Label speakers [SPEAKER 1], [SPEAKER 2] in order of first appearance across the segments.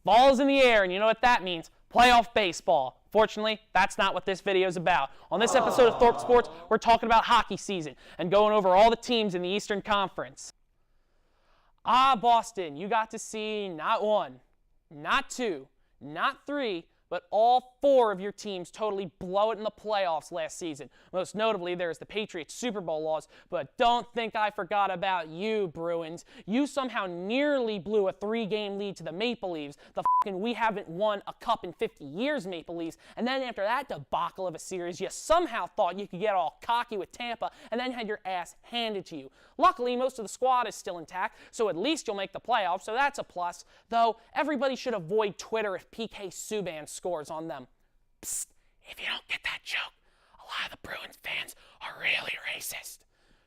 [SPEAKER 1] Ball's in the air, and you know what that means. Playoff baseball. Fortunately, that's not what this video is about. On this episode of Thorpe Sports, we're talking about hockey season and going over all the teams in the Eastern Conference. Boston, you got to see not one, not two, not three, but all four of your teams totally blow it in the playoffs last season. Most notably, there's the Patriots Super Bowl loss, but don't think I forgot about you, Bruins. You somehow nearly blew a 3-game lead to the Maple Leafs, the fucking we haven't won a cup in 50 years Maple Leafs, and then after that debacle of a series, you somehow thought you could get all cocky with Tampa and then had your ass handed to you. Luckily, most of the squad is still intact, so at least you'll make the playoffs, so that's a plus, though everybody should avoid Twitter if PK Subban scores on them. Psst, if you don't get that joke, a lot of the Bruins fans are really racist.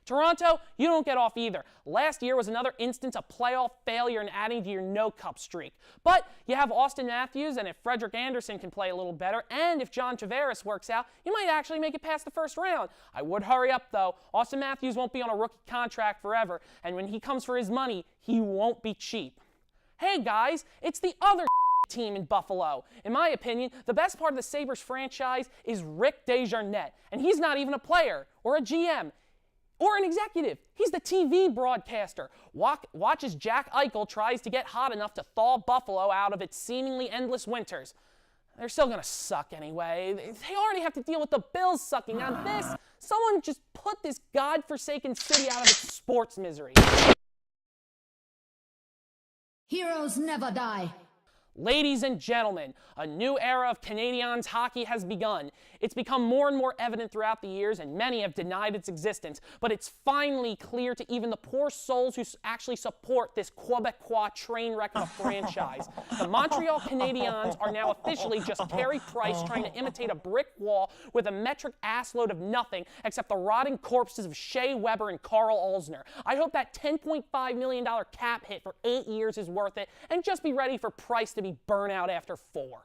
[SPEAKER 1] Toronto, you don't get off either. Last year was another instance of playoff failure and adding to your no-cup streak. But you have Austin Matthews, and if Frederik Andersen can play a little better, and if John Tavares works out, you might actually make it past the first round. I would hurry up, though. Austin Matthews won't be on a rookie contract forever, and when he comes for his money, he won't be cheap. Hey, guys, it's the other team in Buffalo. In my opinion, the best part of the Sabres franchise is Rick Desjardins, and he's not even a player or a GM. Or an executive. He's the TV broadcaster. Watch as Jack Eichel tries to get hot enough to thaw Buffalo out of its seemingly endless winters. They're still going to suck anyway. They already have to deal with the Bills sucking. Now someone just put this godforsaken city out of its sports misery.
[SPEAKER 2] Heroes never die.
[SPEAKER 1] Ladies and gentlemen, a new era of Canadiens hockey has begun. It's become more and more evident throughout the years, and many have denied its existence, but it's finally clear to even the poor souls who actually support this Quebecois train wreck of a franchise. The Montreal Canadiens are now officially just Carey Price trying to imitate a brick wall with a metric assload of nothing except the rotting corpses of Shea Weber and Carl Alzner. I hope that $10.5 million cap hit for 8 years is worth it, and just be ready for Price to be burnt out after 4.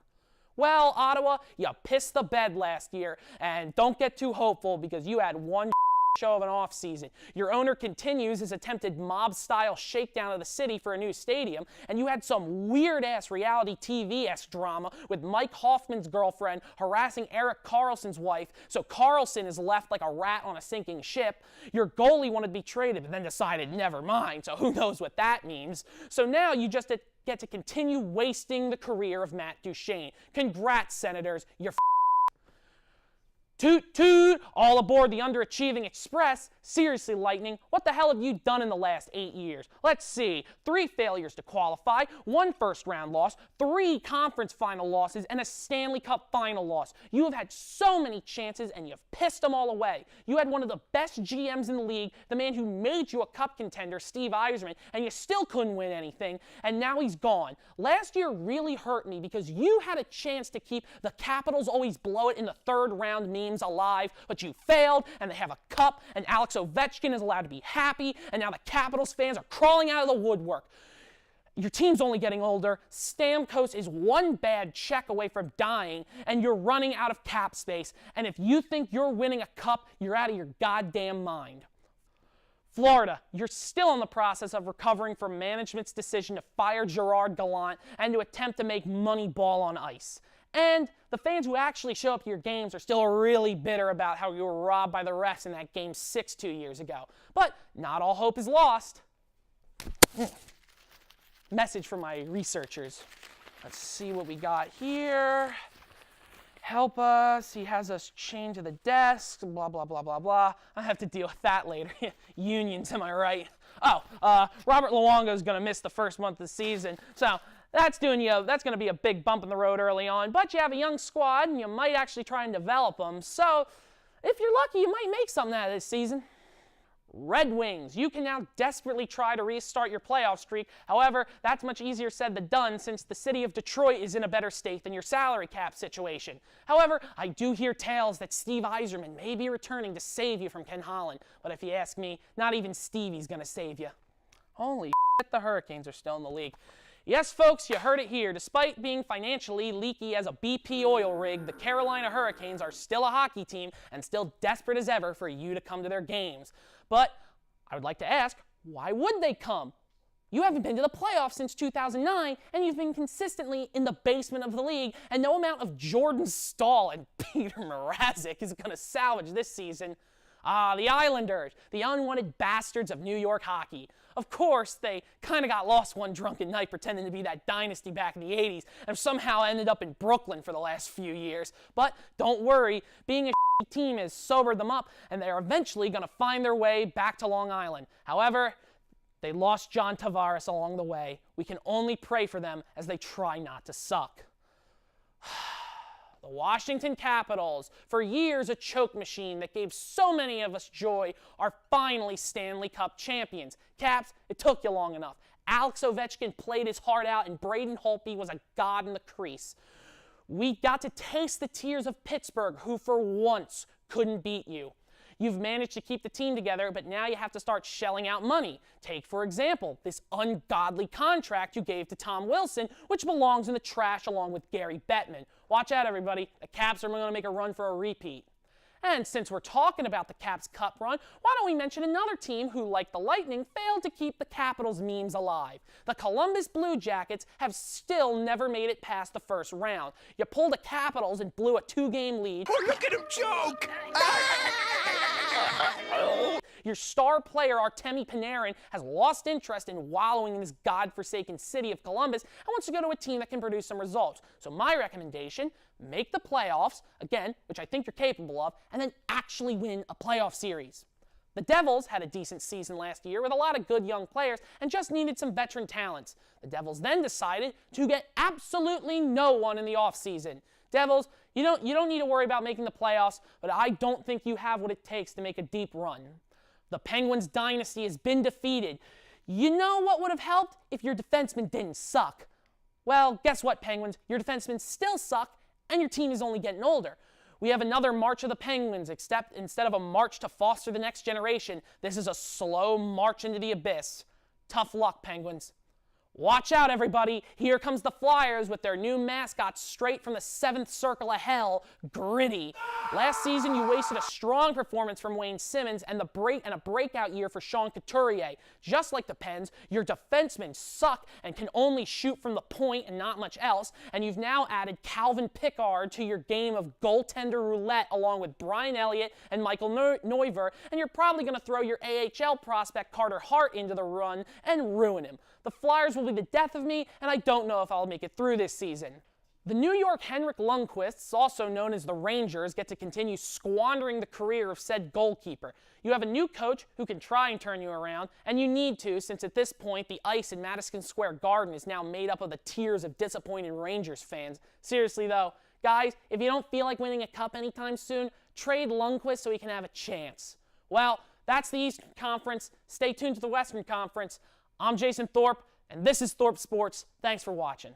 [SPEAKER 1] Well, Ottawa, you pissed the bed last year, and don't get too hopeful because you had one show of an offseason. Your owner continues his attempted mob-style shakedown of the city for a new stadium, and you had some weird-ass reality TV-esque drama with Mike Hoffman's girlfriend harassing Erik Karlsson's wife, so Karlsson is left like a rat on a sinking ship. Your goalie wanted to be traded, but then decided never mind, so who knows what that means. So now you just get to continue wasting the career of Matt Duchene. Congrats, Senators. You're Toot toot! All aboard the underachieving Express. Seriously, Lightning, what the hell have you done in the last 8 years? Let's see. 3 failures to qualify, 1 first-round loss, 3 conference final losses, and a Stanley Cup final loss. You have had so many chances, and you've pissed them all away. You had one of the best GMs in the league, the man who made you a cup contender, Steve Yzerman, and you still couldn't win anything, and now he's gone. Last year really hurt me because you had a chance to keep the Capitals always blow it in the 3rd round memes alive, but you failed, and they have a cup, and Alex Ovechkin is allowed to be happy, and now the Capitals fans are crawling out of the woodwork. Your team's only getting older, Stamkos is 1 bad check away from dying, and you're running out of cap space, and if you think you're winning a cup, you're out of your goddamn mind. Florida, you're still in the process of recovering from management's decision to fire Gerard Gallant and to attempt to make Moneyball on ice. And the fans who actually show up to your games are still really bitter about how you were robbed by the refs in that Game 6 2 years ago. But not all hope is lost. Message from my researchers. Let's see what we got here. Help us. He has us chained to the desk. Blah, blah, blah, blah, blah. I have to deal with that later. Unions, am I right? Robert Luongo is going to miss the first month of the season. So that's going to be a big bump in the road early on, but you have a young squad, and you might actually try and develop them. So if you're lucky, you might make something out of this season. Red Wings, you can now desperately try to restart your playoff streak. However, that's much easier said than done since the city of Detroit is in a better state than your salary cap situation. However, I do hear tales that Steve Yzerman may be returning to save you from Ken Holland. But if you ask me, not even Stevie's going to save you. Holy shit, the Hurricanes are still in the league. Yes, folks, you heard it here. Despite being financially leaky as a BP oil rig, the Carolina Hurricanes are still a hockey team and still desperate as ever for you to come to their games. But I would like to ask, why would they come? You haven't been to the playoffs since 2009, and you've been consistently in the basement of the league, and no amount of Jordan Staal and Peter Mrazek is going to salvage this season. The Islanders, the unwanted bastards of New York hockey. Of course, they kind of got lost one drunken night pretending to be that dynasty back in the 80s and somehow ended up in Brooklyn for the last few years. But don't worry, being a team has sobered them up, and they are eventually going to find their way back to Long Island. However, they lost John Tavares along the way. We can only pray for them as they try not to suck. The Washington Capitals, for years a choke machine that gave so many of us joy, are finally Stanley Cup champions. Caps, it took you long enough. Alex Ovechkin played his heart out, and Braden Holtby was a god in the crease. We got to taste the tears of Pittsburgh, who for once couldn't beat you. You've managed to keep the team together, but now you have to start shelling out money. Take, for example, this ungodly contract you gave to Tom Wilson, which belongs in the trash along with Gary Bettman. Watch out, everybody. The Caps are going to make a run for a repeat. And since we're talking about the Caps Cup run, why don't we mention another team who, like the Lightning, failed to keep the Capitals memes alive. The Columbus Blue Jackets have still never made it past the first round. You pulled the Capitals and blew a 2-game lead.
[SPEAKER 3] Oh, look at him choke!
[SPEAKER 1] Your star player, Artemi Panarin, has lost interest in wallowing in this godforsaken city of Columbus and wants to go to a team that can produce some results. So my recommendation, make the playoffs, again, which I think you're capable of, and then actually win a playoff series. The Devils had a decent season last year with a lot of good young players and just needed some veteran talents. The Devils then decided to get absolutely no one in the offseason. Devils, you don't need to worry about making the playoffs, but I don't think you have what it takes to make a deep run. The Penguins dynasty has been defeated. You know what would have helped if your defensemen didn't suck? Well, guess what, Penguins? Your defensemen still suck, and your team is only getting older. We have another March of the Penguins, except instead of a march to foster the next generation, this is a slow march into the abyss. Tough luck, Penguins. Watch out, everybody. Here comes the Flyers with their new mascot straight from the 7th circle of hell, Gritty. Last season, you wasted a strong performance from Wayne Simmons and a breakout year for Sean Couturier. Just like the Pens, your defensemen suck and can only shoot from the point and not much else, and you've now added Calvin Pickard to your game of goaltender roulette along with Brian Elliott and Michael Neuver, and you're probably going to throw your AHL prospect Carter Hart into the run and ruin him. The Flyers will be the death of me, and I don't know if I'll make it through this season. The New York Henrik Lundqvists, also known as the Rangers, get to continue squandering the career of said goalkeeper. You have a new coach who can try and turn you around, and you need to, since at this point the ice in Madison Square Garden is now made up of the tears of disappointed Rangers fans. Seriously though, guys, if you don't feel like winning a cup anytime soon, trade Lundqvist so he can have a chance. Well, that's the Eastern Conference. Stay tuned to the Western Conference. I'm Jason Thorpe, and this is Thorpe Sports. Thanks for watching.